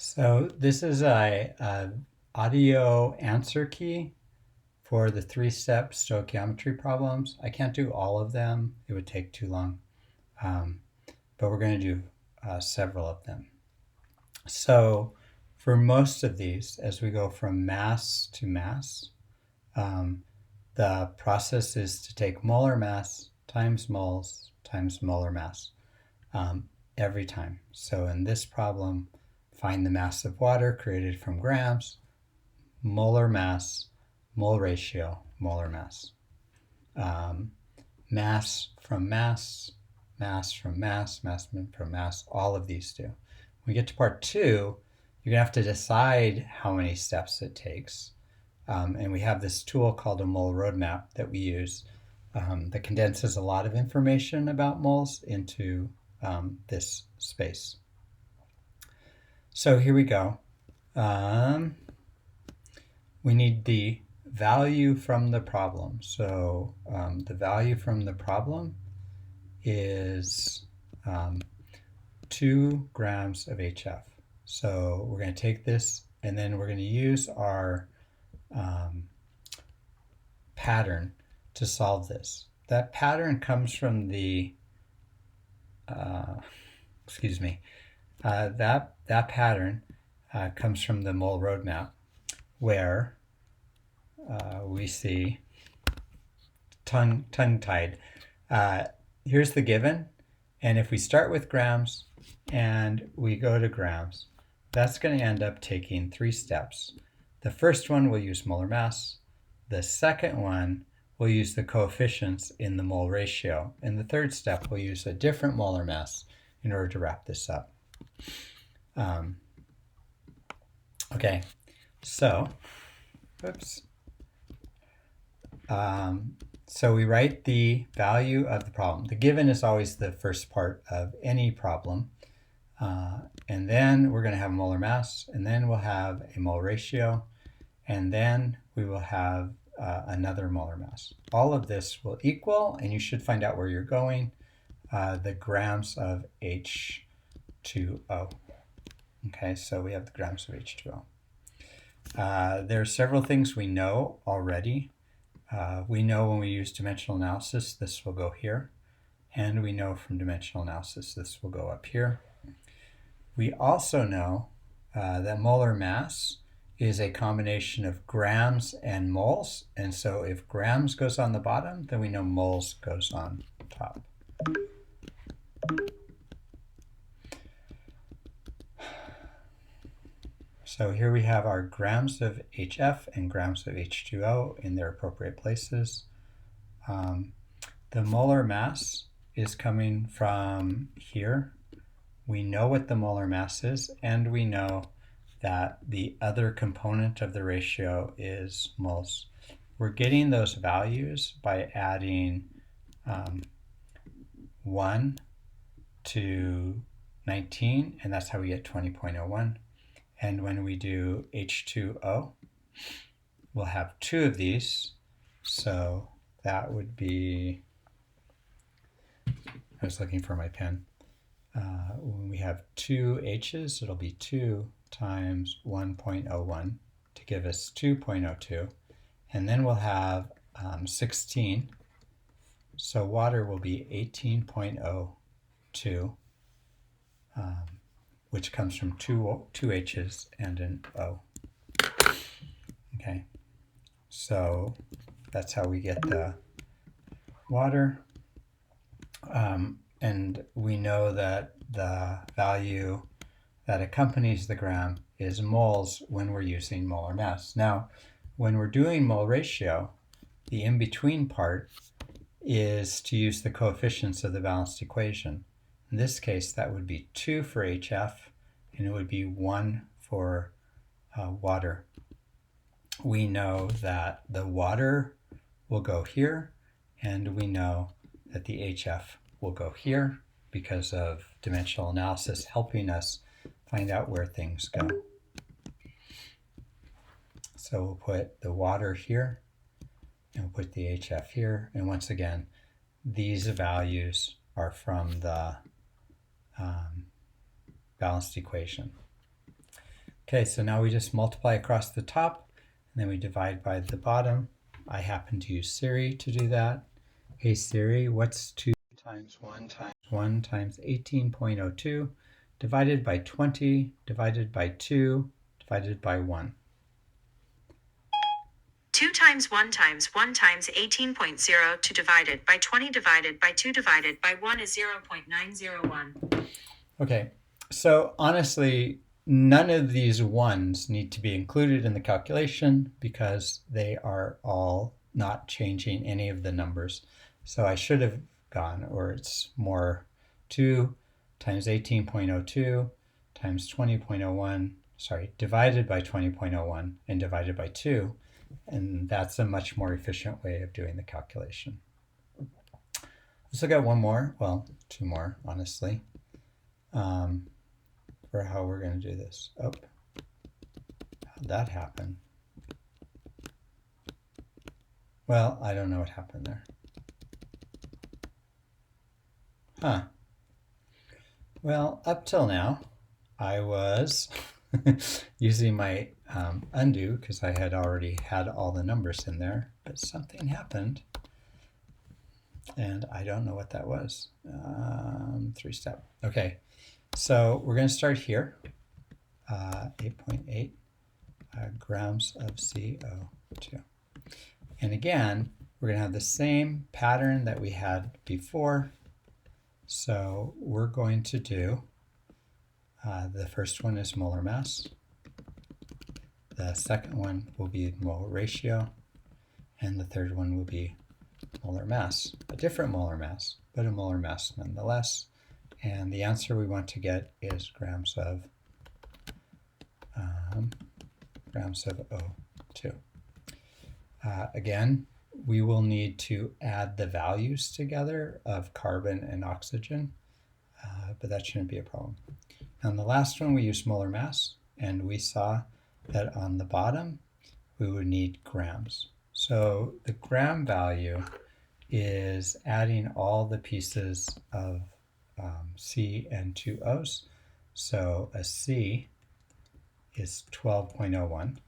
So this is a audio answer key for the three-step stoichiometry problems. I can't do all of them. It would take too long. But we're going to do several of them. So for most of these, as we go from mass to mass, the process is to take molar mass times moles times molar mass every time. So in this problem, find the mass of water created from grams, molar mass, mole ratio, molar mass. Mass from mass, mass from mass, mass from mass, all of these do. When we get to part 2, you're going to have to decide how many steps it takes. And we have this tool called a mole roadmap that we use that condenses a lot of information about moles into this space. So here we go. We need the value from the problem. So the value from the problem is 2 grams of HF. So we're going to take this and then we're going to use our pattern to solve this. That pattern comes from the that pattern comes from the mole roadmap, where we see tongue-tied. Here's the given, and if we start with grams and we go to grams, that's going to end up taking 3 steps. The first one we'll use molar mass. The second one we'll use the coefficients in the mole ratio. And the third step we'll use a different molar mass in order to wrap this up. Okay, so, so we write the value of the problem. The given is always the first part of any problem. And then we're going to have molar mass, and then we'll have a mole ratio, and then we will have another molar mass. All of this will equal, and you should find out where you're going, the grams of H2O. Okay, so we have the grams of H2O. There are several things we know already. We know when we use dimensional analysis, this will go here. And we know from dimensional analysis, this will go up here. We also know that molar mass is a combination of grams and moles. And so if grams goes on the bottom, then we know moles goes on top. So here we have our grams of HF and grams of H2O in their appropriate places. The molar mass is coming from here. We know what the molar mass is, and we know that the other component of the ratio is moles. We're getting those values by adding 1 to 19, and that's how we get 20.01. And when we do H2O, we'll have 2 of these. So that would be, I was looking for my pen. When we have 2 H's, it'll be 2 times 1.01 to give us 2.02. And then we'll have 16. So water will be 18.02. Which comes from two H's and an O. Okay, so that's how we get the water. And we know that the value that accompanies the gram is moles when we're using molar mass. Now, when we're doing mole ratio, the in-between part is to use the coefficients of the balanced equation. In this case, that would be 2 for HF, and it would be 1 for water. We know that the water will go here, and we know that the HF will go here because of dimensional analysis helping us find out where things go. So we'll put the water here, and we'll put the HF here, and once again, these values are from the balanced equation. Okay, so now we just multiply across the top, and then we divide by the bottom. I happen to use Siri to do that. Hey Siri, what's 2 times 1 times 18.02 divided by 20 divided by 2 divided by 1? 2 times 1 times 1 times 18.02 divided by 20 divided by 2 divided by 1 is 0.901. Okay, so honestly, none of these ones need to be included in the calculation because they are all not changing any of the numbers. So I should have gone, or it's more 2 times 18.02 times 20.01, sorry, divided by 20.01 and divided by 2. And that's a much more efficient way of doing the calculation. Let's look at one more, well, two more, honestly. For how we're going to do this. Oh, how'd that happen? Well, I don't know what happened there. Huh. Well, up till now, I was using my undo because I had already had all the numbers in there, but something happened, and I don't know what that was. 3-step. Okay, so we're going to start here. 8.8 grams of CO2. And again, we're going to have the same pattern that we had before. So we're going to do, the first one is molar mass. The second one will be mole ratio. And the third one will be molar mass. A different molar mass, but a molar mass nonetheless. And the answer we want to get is grams of O2. Again, we will need to add the values together of carbon and oxygen, but that shouldn't be a problem. On the last one, we used molar mass, and we saw that on the bottom, we would need grams. So the gram value is adding all the pieces of C and two O's. So a C is 12.01.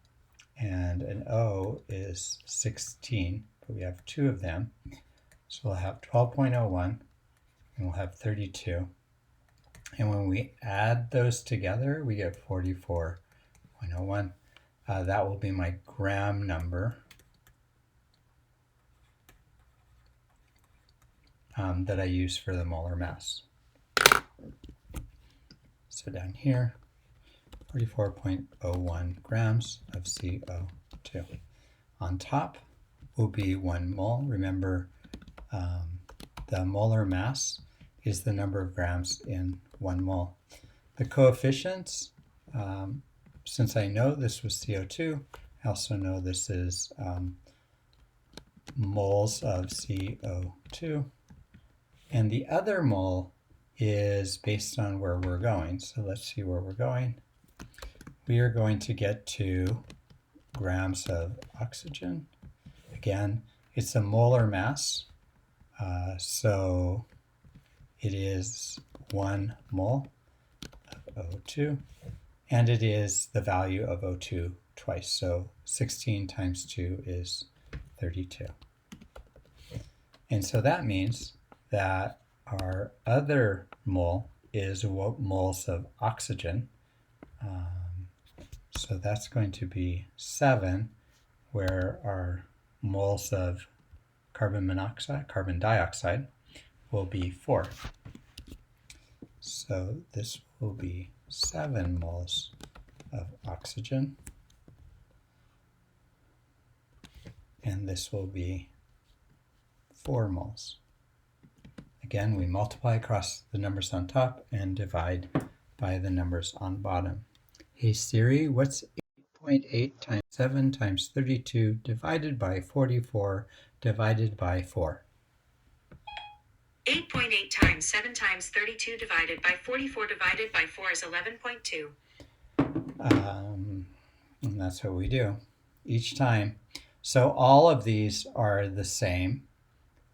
and an O is 16, but we have two of them. So we'll have 12.01 and we'll have 32. And when we add those together, we get 44.01. That will be my gram number that I use for the molar mass. So down here, 44.01 grams of CO2. On top will be 1 mole. Remember, the molar mass is the number of grams in 1 mole. The coefficients, since I know this was CO2, I also know this is moles of CO2. And the other mole is based on where we're going. So let's see where we're going. We are going to get to grams of oxygen. Again, it's a molar mass, so it is 1 mole of O2, and it is the value of O2 twice, so 16 times 2 is 32. And so that means that our other mole is moles of oxygen. So that's going to be 7, where our moles of carbon dioxide will be 4. So this will be 7 moles of oxygen, and this will be 4 moles. Again, we multiply across the numbers on top and divide by the numbers on bottom. Hey Siri, what's 8.8 times 7 times 32 divided by 44 divided by 4? 8.8 times 7 times 32 divided by 44 divided by 4 is 11.2. And that's what we do each time. So all of these are the same.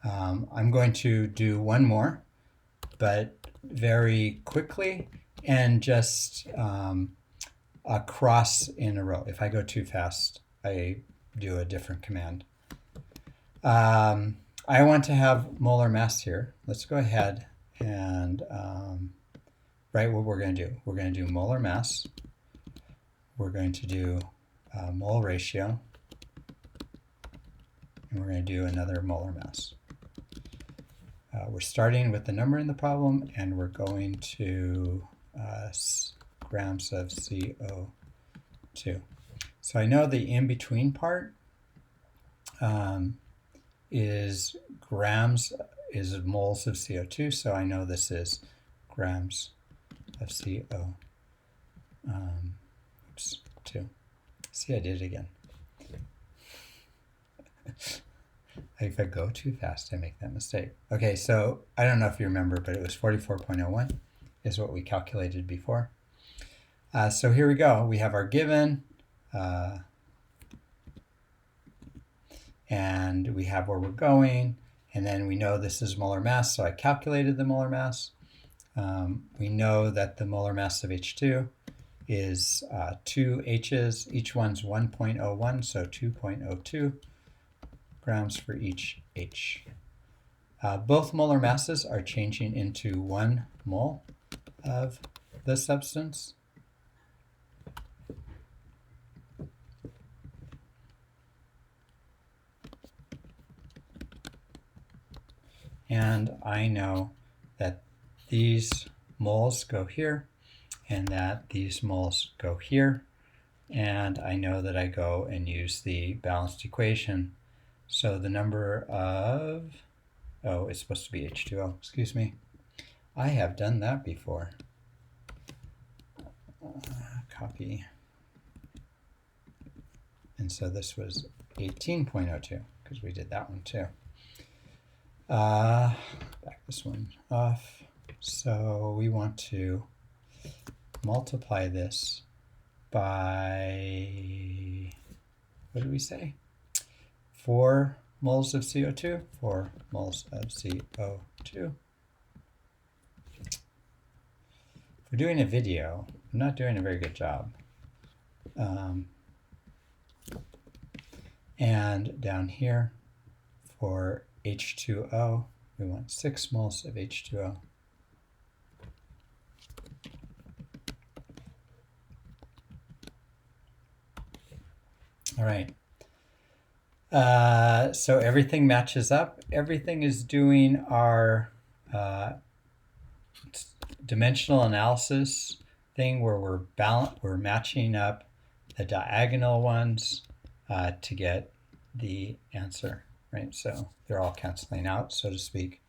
I'm going to do one more, but very quickly, and just across in a row. If I go too fast, I do a different command. I want to have molar mass here. Let's go ahead and write what we're going to do. We're going to do molar mass. We're going to do mole ratio. And we're going to do another molar mass. We're starting with the number in the problem, and we're going to grams of CO2. So I know the in-between part is grams, is moles of CO2, so I know this is grams of CO2. See, I did it again. If I go too fast, I make that mistake. Okay, so I don't know if you remember, but it was 44.01 is what we calculated before. So here we go. We have our given, and we have where we're going, and then we know this is molar mass, so I calculated the molar mass. We know that the molar mass of H2 is 2 H's, each one's 1.01, so 2.02 grams for each H. Both molar masses are changing into 1 mole of the substance. And I know that these moles go here and that these moles go here. And I know that I go and use the balanced equation. So the number of, oh, it's supposed to be H2O, excuse me. I have done that before. Copy. And so this was 18.02 because we did that one too. Back this one off. So we want to multiply this by, what did we say? 4 moles of CO2, 4 moles of CO2. If we're doing a video, I'm not doing a very good job. And down here for H2O, we want 6 moles of H2O. All right. So everything matches up. Everything is doing our dimensional analysis thing where we're matching up the diagonal ones to get the answer, right? So they're all canceling out, so to speak.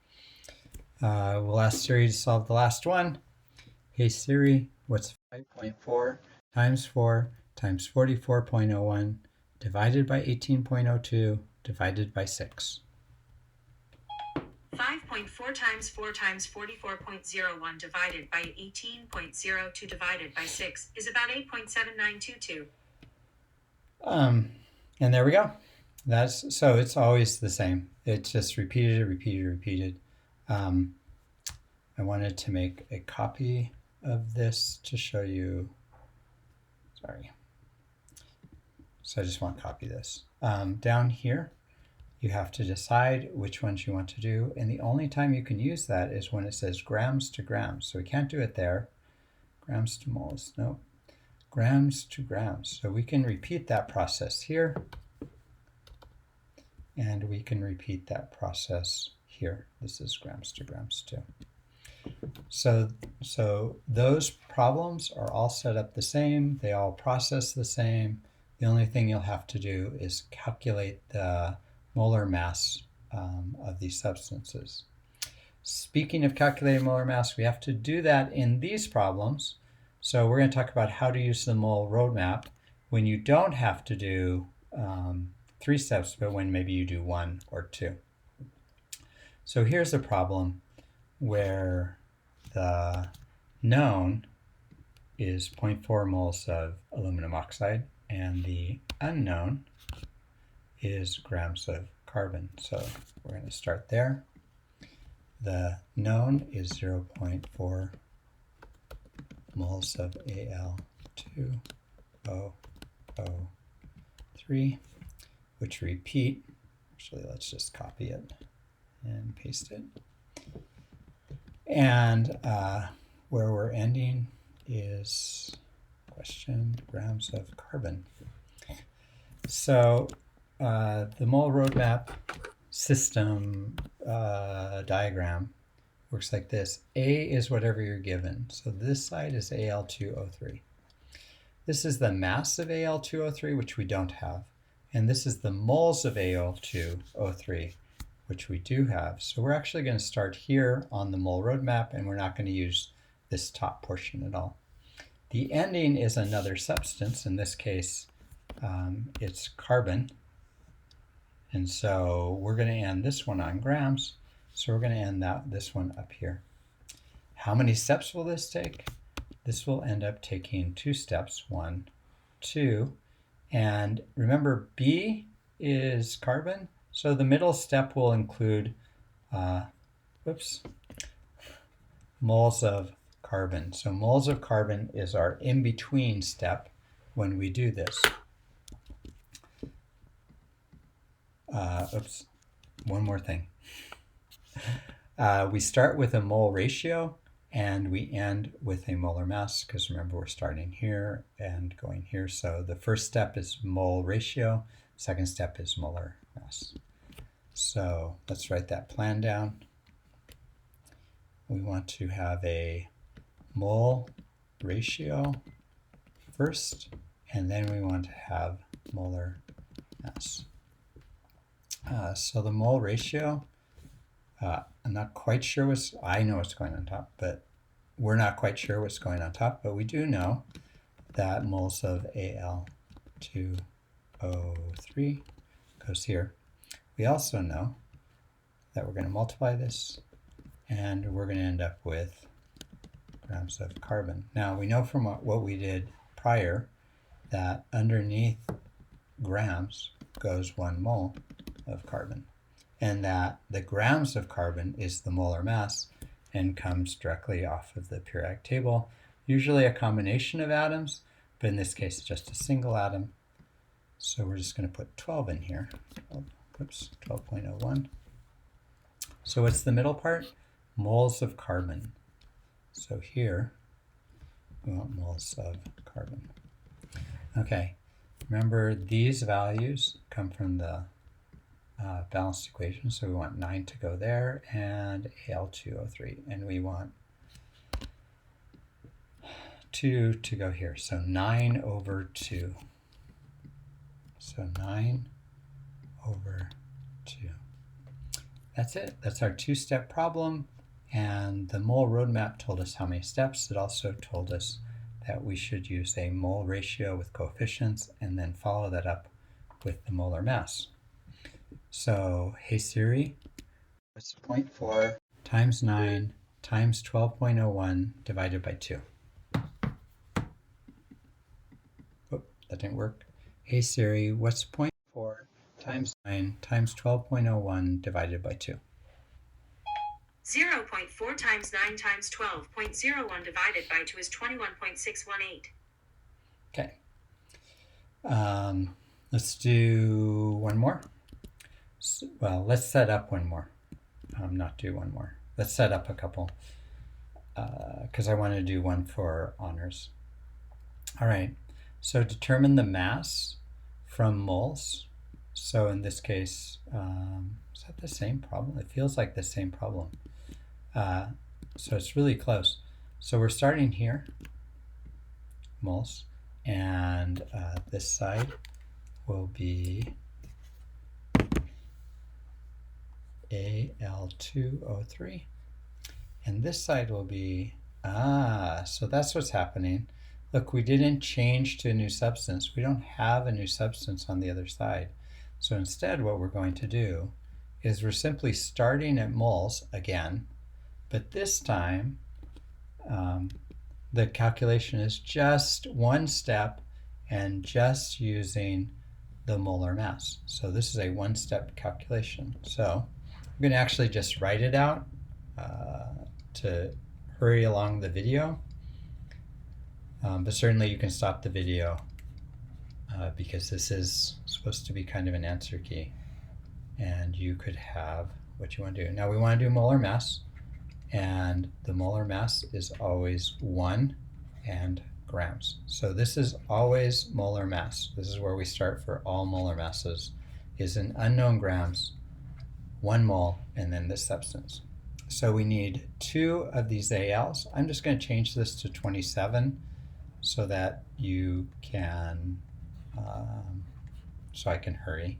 We'll ask Siri to solve the last one. Hey Siri, what's 5.4 times 4 times 44.01 divided by 18.02 divided by 6? 5.4 times 4 times 44.01 divided by 18.02 divided by 6 is about 8.7922. And there we go. So it's always the same. It's just repeated. I wanted to make a copy of this to show you. Sorry. So I just want to copy this. Down here, you have to decide which ones you want to do. And the only time you can use that is when it says grams to grams. So we can't do it there. Grams to moles. No. Grams to grams. So we can repeat that process here. And we can repeat that process here. This is grams to grams too. So those problems are all set up the same. They all process the same. The only thing you'll have to do is calculate the molar mass of these substances. Speaking of calculating molar mass, we have to do that in these problems. So we're going to talk about how to use the mole roadmap when you don't have to do 3 steps, but when maybe you do 1 or 2. So here's a problem where the known is 0.4 moles of aluminum oxide and the unknown is grams of carbon. So we're going to start there. The known is 0.4 moles of Al2 2O3, which repeat. Actually, let's just copy it and paste it. And where we're ending is question grams of carbon. So the mole roadmap system diagram works like this. A is whatever you're given. So this side is Al2O3. This is the mass of Al2O3, which we don't have. And this is the moles of Al2O3, which we do have. So we're actually going to start here on the mole roadmap, and we're not going to use this top portion at all. The ending is another substance. In this case, it's carbon. And so we're going to end this one on grams. So we're going to end this one up here. How many steps will this take? This will end up taking 2 steps, 1, 2. And remember, B is carbon. So the middle step will include moles of carbon. So moles of carbon is our in-between step when we do this. One more thing. We start with a mole ratio and we end with a molar mass, because remember we're starting here and going here. So the first step is mole ratio, second step is molar mass. So let's write that plan down. We want to have a mole ratio first, and then we want to have molar mass. So the mole ratio, I'm not quite sure I know what's going on top, but we're not quite sure what's going on top, but we do know that moles of Al2O3 goes here. We also know that we're going to multiply this, and we're going to end up with grams of carbon. Now we know from what we did prior that underneath grams goes 1 mole of carbon, and that the grams of carbon is the molar mass and comes directly off of the periodic table, usually a combination of atoms, but in this case just a single atom. So we're just going to put 12 in here. 12.01. So what's the middle part? Moles of carbon. So here we want moles of carbon. Okay, remember these values come from the balanced equation, so we want 9 to go there and Al2O3, and we want 2 to go here, so 9 over 2. So 9 over 2. That's it. That's our 2-step problem, and the mole roadmap told us how many steps. It also told us that we should use a mole ratio with coefficients and then follow that up with the molar mass. So, hey Siri, what's 0.4 times 9 times 12.01 divided by 2? Oh, that didn't work. Hey Siri, what's 0.4 times 9 times 12.01 divided by 2? 0.4 times 9 times 12.01 divided by 2 is 21.618. Okay. Let's do one more. Well, let's set up one more. Not do one more. Let's set up a couple, because I want to do one for honors. All right, so determine the mass from moles. So in this case, is that the same problem? It feels like the same problem. So it's really close. So we're starting here, moles, and this side will be Al2O3, and this side will be, so that's what's happening. Look, we didn't change to a new substance. We don't have a new substance on the other side. So instead what we're going to do is we're simply starting at moles again, but this time the calculation is just one step and just using the molar mass. So this is a one-step calculation. So I'm going to actually just write it out to hurry along the video, but certainly you can stop the video because this is supposed to be kind of an answer key. And you could have what you want to do. Now we want to do molar mass, and the molar mass is always 1 and grams. So this is always molar mass. This is where we start for all molar masses, is in unknown grams, 1 mole, and then the substance. So we need 2 of these ALs. I'm just going to change this to 27 so that you can, so I can hurry.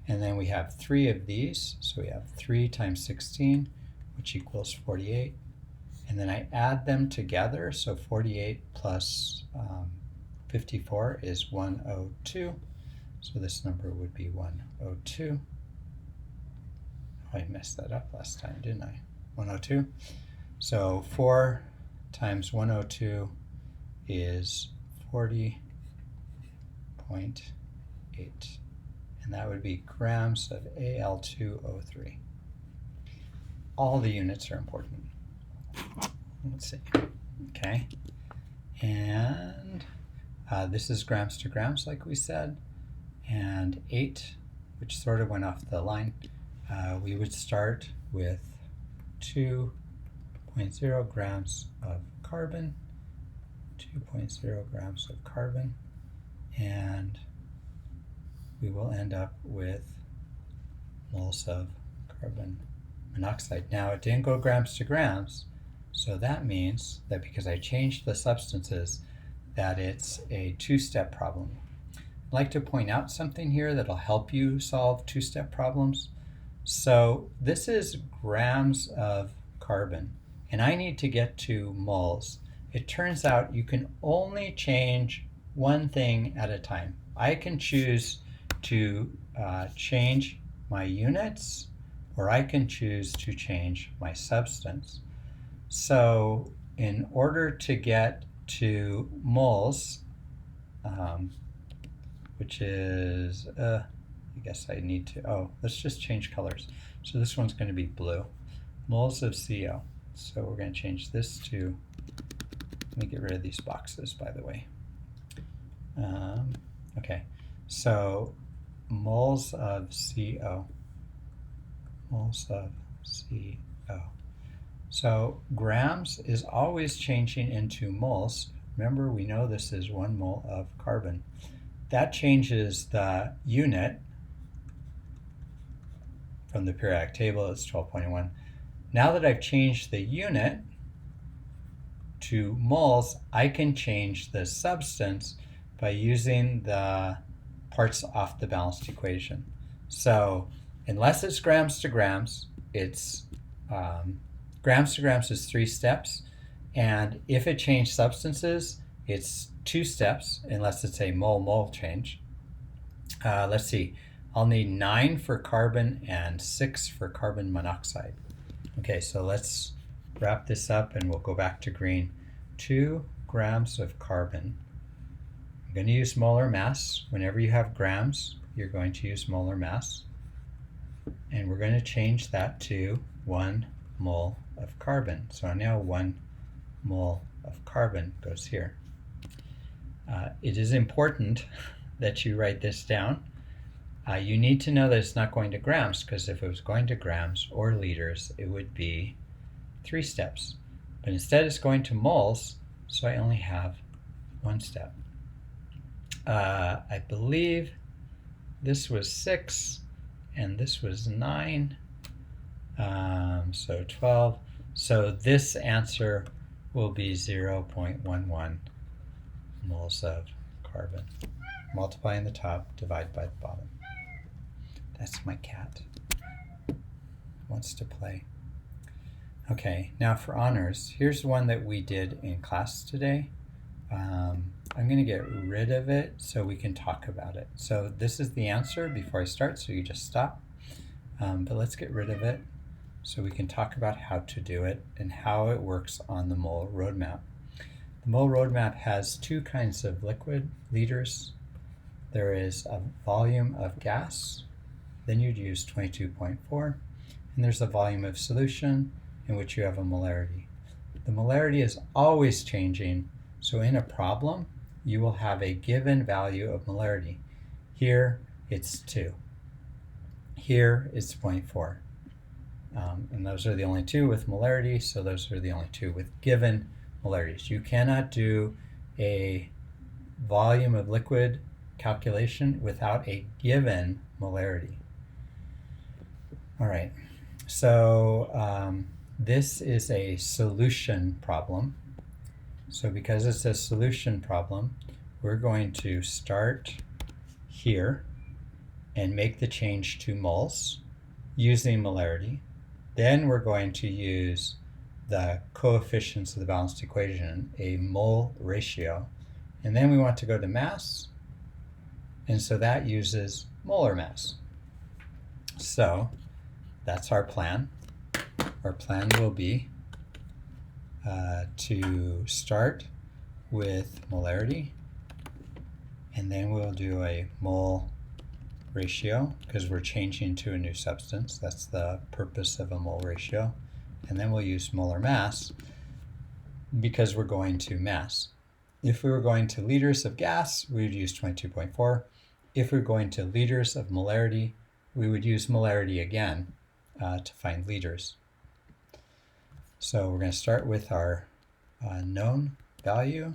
And then we have 3 of these, so we have 3 times 16, which equals 48. And then I add them together, so 48 plus 54 is 102. So this number would be 102. Oh, I messed that up last time, didn't I? 102. So 4 times 102 is 40.8. And that would be grams of Al2O3. All the units are important. Let's see. Okay. And this is grams to grams, like we said. And 8, which sort of went off the line, we would start with 2.0 grams of carbon, 2.0 grams of carbon, and we will end up with moles of carbon monoxide. Now it didn't go grams to grams, so that means that because I changed the substances, that it's a 2-step problem. I'd like to point out something here that'll help you solve 2-step problems. So this is grams of carbon, and I need to get to moles. It turns out you can only change one thing at a time. I can choose to change my units, or I can choose to change my substance. So in order to get to moles, which is, I guess I need to, let's just change colors. So this one's going to be blue. Moles of CO. So we're going to change this to, let me get rid of these boxes, by the way. Okay, so moles of CO. Moles of CO. So grams is always changing into moles. Remember, we know this is 1 mole of carbon. That changes the unit from the periodic table. It's 12.1. Now that I've changed the unit to moles, I can change the substance by using the parts off the balanced equation. So unless it's grams to grams, it's grams to grams is 3 steps, and if it changed substances, it's 2 steps unless it's a mole-mole change. Let's see, I'll need 9 for carbon and 6 for carbon monoxide. Okay, so let's wrap this up and we'll go back to green. 2 grams of carbon. I'm going to use molar mass. Whenever you have grams, you're going to use molar mass. And we're going to change that to 1 mole of carbon. So now 1 mole of carbon goes here. It is important that you write this down. You need to know that it's not going to grams, because if it was going to grams or liters, it would be 3 steps. But instead it's going to moles, so I only have 1 step. I believe this was 6 and this was 9, so 12. So this answer will be 0.11 moles of carbon. Multiplying the top, divide by the bottom. That's my cat. Wants to play. Okay, now for honors, here's one that we did in class today. I'm going to get rid of it so we can talk about it. So this is the answer before I start, so you just stop. But let's get rid of it so we can talk about how to do it and how it works on the mole roadmap. The mole roadmap has 2 kinds of liquid liters. There is a volume of gas, then you'd use 22.4, and there's a volume of solution in which you have a molarity. The molarity is always changing, so in a problem, you will have a given value of molarity. Here it's 2. Here it's 0.4. And those are the only two with molarity, so those are the only two with given molarities. You cannot do a volume of liquid calculation without a given molarity. All right, so this is a solution problem. So because it's a solution problem, we're going to start here and make the change to moles using molarity. Then we're going to use the coefficients of the balanced equation, a mole ratio. And then we want to go to mass, and so that uses molar mass. So that's our plan. Our plan will be to start with molarity, and then we'll do a mole ratio because we're changing to a new substance. That's the purpose of a mole ratio. And then we'll use molar mass because we're going to mass. If we were going to liters of gas, we would use 22.4. If we were going to liters of molarity, we would use molarity again to find liters. So we're going to start with our known value,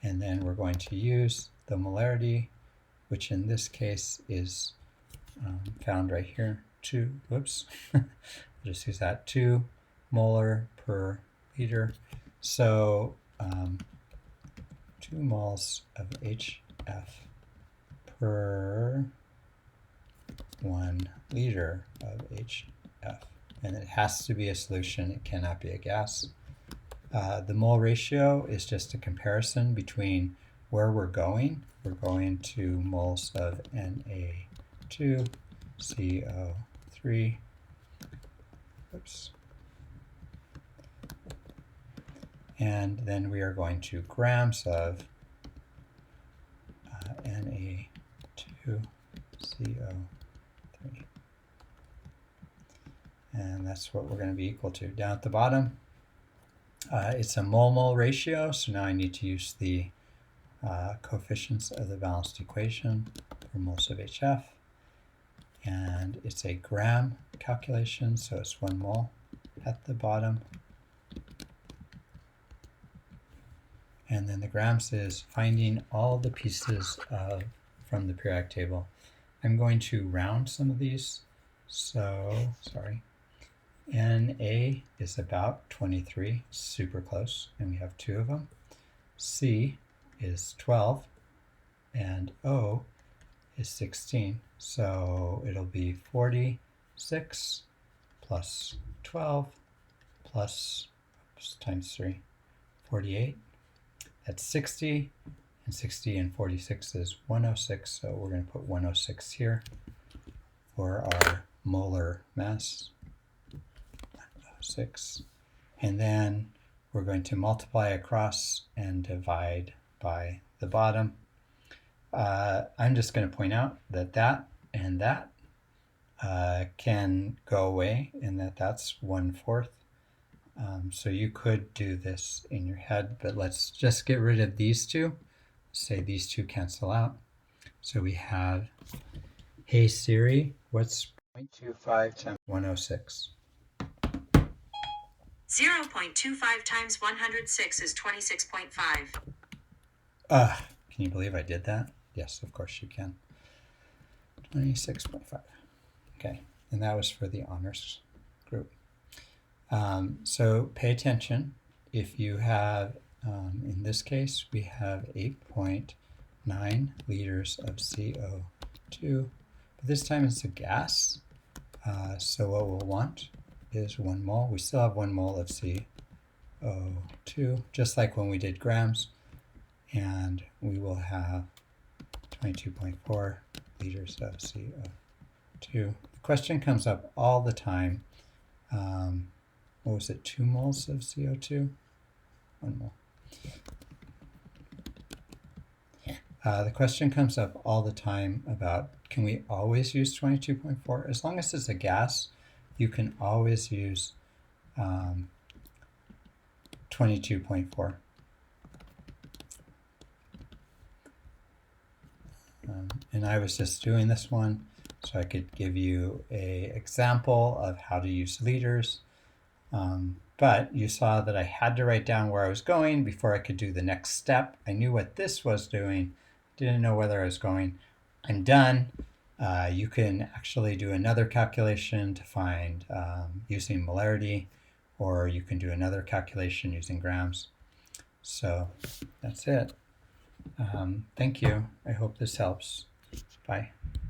and then we're going to use the molarity, which in this case is found right here. I'll just use that, 2 molar per liter. So 2 moles of HF per 1 liter of HF. And it has to be a solution, it cannot be a gas. The mole ratio is just a comparison between where we're going. We're going to moles of Na2, CO3, and then we are going to grams of Na2, CO3. And that's what we're going to be equal to. Down at the bottom, it's a mole-mole ratio, so now I need to use the coefficients of the balanced equation for moles of HF. And it's a gram calculation, so it's 1 mole at the bottom. And then the grams is finding all the pieces from the periodic table. I'm going to round some of these. So, sorry. Na is about 23, super close, and we have 2 of them. C is 12, and O is 16. So it'll be 46 plus 12 plus times 3, 48. That's 60, and 60 and 46 is 106, so we're going to put 106 here for our molar mass. 106. And then we're going to multiply across and divide by the bottom. I'm just going to point out that that and that can go away, and that's 1/4. So you could do this in your head, but let's just get rid of these two. Say these two cancel out. So we have, hey Siri, what's 0.25 times 106? 0.25 times 106 is 26.5. Can you believe I did that? Yes, of course you can. 26.5. Okay, and that was for the honors group. So pay attention. If you have, in this case, we have 8.9 liters of CO2, but this time it's a gas. So what we'll want is 1 mole. We still have 1 mole of CO2, just like when we did grams, and we will have 22.4 liters of CO2. The question comes up all the time. What was it, 2 moles of CO2? 1 mole. The question comes up all the time about, can we always use 22.4? As long as it's a gas, you can always use 22.4. And I was just doing this one so I could give you a example of how to use leaders. But you saw that I had to write down where I was going before I could do the next step. I knew what this was doing, didn't know whether I was going. I'm done. You can actually do another calculation to find using molarity, or you can do another calculation using grams. So that's it. Thank you. I hope this helps. Bye.